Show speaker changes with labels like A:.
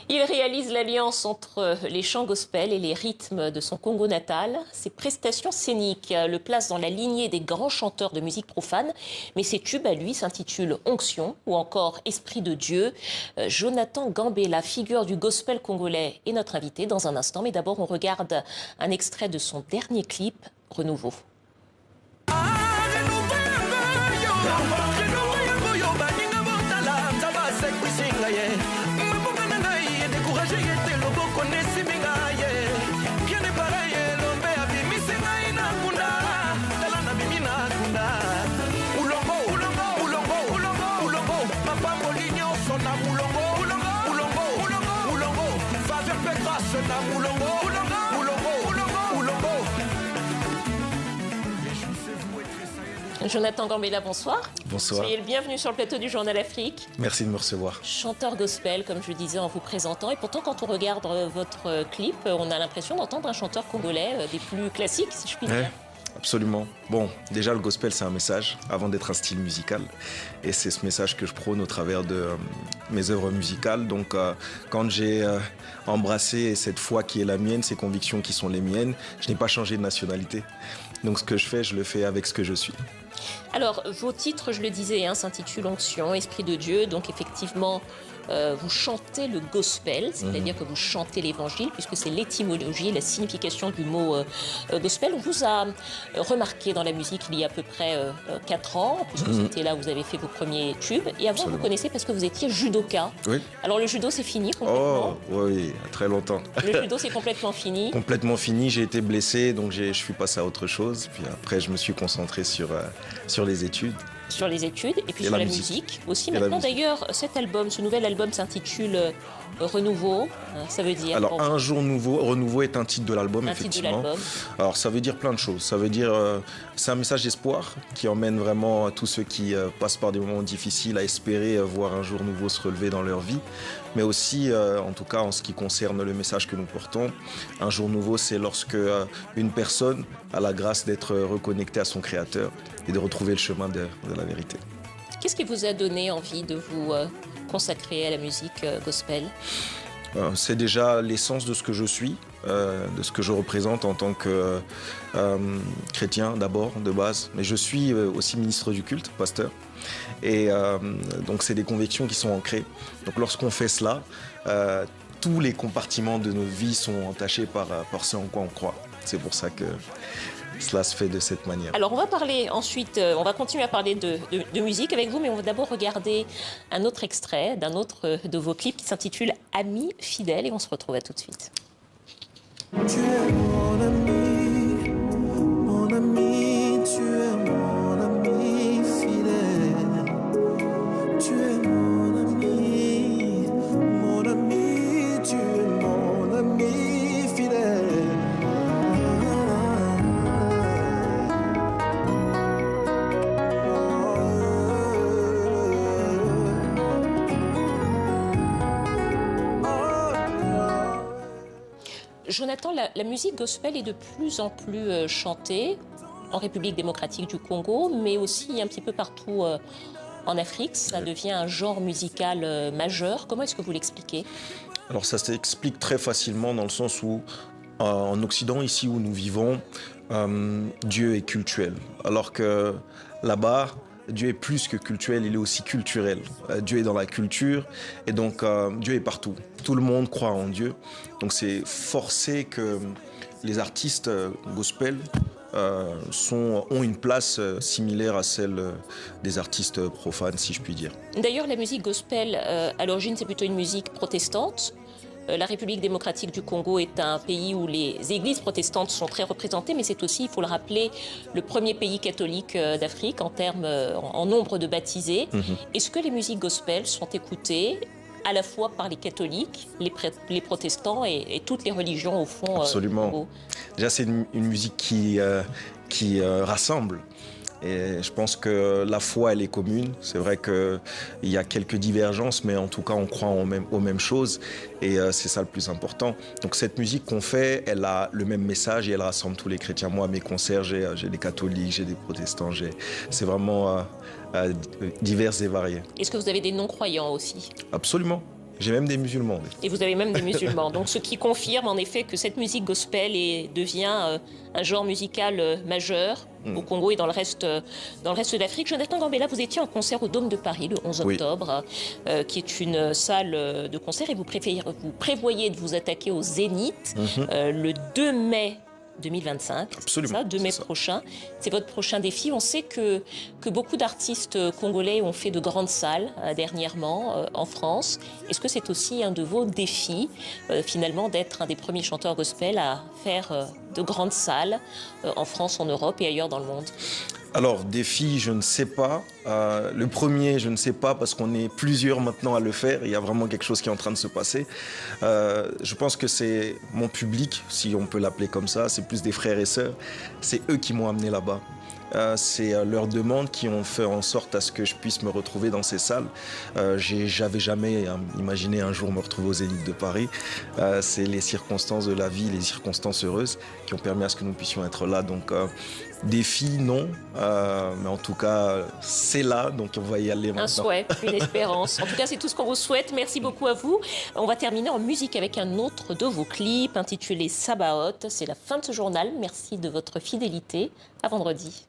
A: Il réalise l'alliance entre les chants gospel et les rythmes de son Congo natal. Ses prestations scéniques le placent dans la lignée des grands chanteurs de musique profane. Mais ses tubes à lui s'intitulent Onction ou encore Esprit de Dieu. Jonathan Gambé, la figure du gospel congolais, est notre invité dans un instant. Mais d'abord, on regarde un extrait de son dernier clip, Renouveau. Jonathan Gambela, bonsoir.
B: Bonsoir.
A: Soyez le bienvenu sur le plateau du Journal Afrique.
B: Merci de me recevoir.
A: Chanteur gospel, comme je disais en vous présentant. Et pourtant, quand on regarde votre clip, on a l'impression d'entendre un chanteur congolais des plus classiques, si je puis dire.
B: Absolument. Bon, déjà, le gospel, c'est un message avant d'être un style musical. Et c'est ce message que je prône au travers de mes œuvres musicales. Donc, quand j'ai embrassé cette foi qui est la mienne, ces convictions qui sont les miennes, je n'ai pas changé de nationalité. Donc, ce que je le fais avec ce que je suis.
A: Alors, vos titres, je le disais, s'intitulent Onction, Esprit de Dieu. Donc, effectivement, vous chantez le gospel, c'est-à-dire que vous chantez l'évangile, puisque c'est l'étymologie, la signification du mot gospel. On vous a remarqué dans la musique il y a à peu près 4 ans, puisque c'était là où vous avez fait vos premiers tubes. Et avant, vous connaissez parce que vous étiez judoka.
B: Oui.
A: Alors, le judo, c'est fini complètement?
B: Oh, oui, très longtemps.
A: Le judo, c'est complètement fini?
B: Complètement fini. J'ai été blessé, donc je suis passé à autre chose. Puis après, je me suis concentré sur les études.
A: Sur les études et puis sur la musique aussi. Maintenant d'ailleurs, cet album, ce nouvel album s'intitule Renouveau, ça veut dire...
B: Alors, Un jour nouveau, Renouveau est un titre de l'album, effectivement. Alors, ça veut dire plein de choses. Ça veut dire, c'est un message d'espoir qui emmène vraiment tous ceux qui passent par des moments difficiles à espérer voir un jour nouveau se relever dans leur vie. Mais aussi, en tout cas, en ce qui concerne le message que nous portons, un jour nouveau, c'est lorsque une personne a la grâce d'être reconnectée à son Créateur et de retrouver le chemin de la vérité.
A: Qu'est-ce qui vous a donné envie de vous consacrer à la musique gospel?
B: C'est déjà l'essence de ce que je suis, de ce que je représente en tant que chrétien d'abord, de base. Mais je suis aussi ministre du culte, pasteur. Et donc c'est des convictions qui sont ancrées. Donc lorsqu'on fait cela, tous les compartiments de nos vies sont entachés par ce en quoi on croit. C'est pour ça que cela se fait de cette manière.
A: Alors on va parler ensuite, on va continuer à parler de musique avec vous, mais on va d'abord regarder un autre extrait d'un autre de vos clips qui s'intitule Ami fidèle et on se retrouve à tout de suite.
C: Tu es mon ami, tu es mon ami fidèle. Tu es mon ami, tu es mon ami fidèle.
A: Jonathan, la musique gospel est de plus en plus chantée en République démocratique du Congo, mais aussi un petit peu partout en Afrique. Ça devient un genre musical majeur. Comment est-ce que vous l'expliquez?
B: Alors ça s'explique très facilement dans le sens où en Occident, ici où nous vivons, Dieu est cultuel. Alors que là-bas, Dieu est plus que cultuel, il est aussi culturel. Dieu est dans la culture et donc Dieu est partout. Tout le monde croit en Dieu. Donc c'est forcé que les artistes gospel ont une place similaire à celle des artistes profanes, si je puis dire.
A: D'ailleurs, la musique gospel, à l'origine, c'est plutôt une musique protestante. La République démocratique du Congo est un pays où les églises protestantes sont très représentées, mais c'est aussi, il faut le rappeler, le premier pays catholique d'Afrique en nombre de baptisés. Est-ce que les musiques gospel sont écoutées à la fois par les catholiques, les protestants et toutes les religions au fond?
B: Absolument. Déjà, c'est une musique qui rassemble. Et je pense que la foi, elle est commune. C'est vrai qu'il y a quelques divergences, mais en tout cas, on croit aux mêmes choses. Et c'est ça le plus important. Donc cette musique qu'on fait, elle a le même message et elle rassemble tous les chrétiens. Moi, à mes concerts, j'ai des catholiques, j'ai des protestants. C'est vraiment divers et varié.
A: Est-ce que vous avez des non-croyants aussi?
B: Absolument. J'ai même des musulmans.
A: Et vous avez même des musulmans. Donc, ce qui confirme en effet que cette musique gospel devient un genre musical majeur au Congo et dans le reste de l'Afrique. Jonathan Gambella, vous étiez en concert au Dôme de Paris le 11 octobre, qui est une salle de concert, et vous prévoyez de vous attaquer au Zénith le 2 mai 2025,
B: absolument,
A: ça, 2 mai prochain. C'est votre prochain défi. On sait que beaucoup d'artistes congolais ont fait de grandes salles dernièrement en France. Est-ce que c'est aussi un de vos défis, finalement, d'être un des premiers chanteurs gospel à faire de grandes salles en France, en Europe et ailleurs dans le monde?
B: Alors, défi, je ne sais pas. Le premier, je ne sais pas parce qu'on est plusieurs maintenant à le faire. Il y a vraiment quelque chose qui est en train de se passer. Je pense que c'est mon public, si on peut l'appeler comme ça. C'est plus des frères et sœurs. C'est eux qui m'ont amené là-bas. C'est leurs demandes qui ont fait en sorte à ce que je puisse me retrouver dans ces salles. J'avais jamais imaginé un jour me retrouver au Zénith de Paris. C'est les circonstances de la vie, les circonstances heureuses qui ont permis à ce que nous puissions être là. Donc, défi, non. Mais en tout cas, c'est là, donc on va y aller maintenant.
A: Un souhait, une espérance. En tout cas, c'est tout ce qu'on vous souhaite. Merci beaucoup à vous. On va terminer en musique avec un autre de vos clips intitulé Sabaoth. C'est la fin de ce journal. Merci de votre fidélité. À vendredi.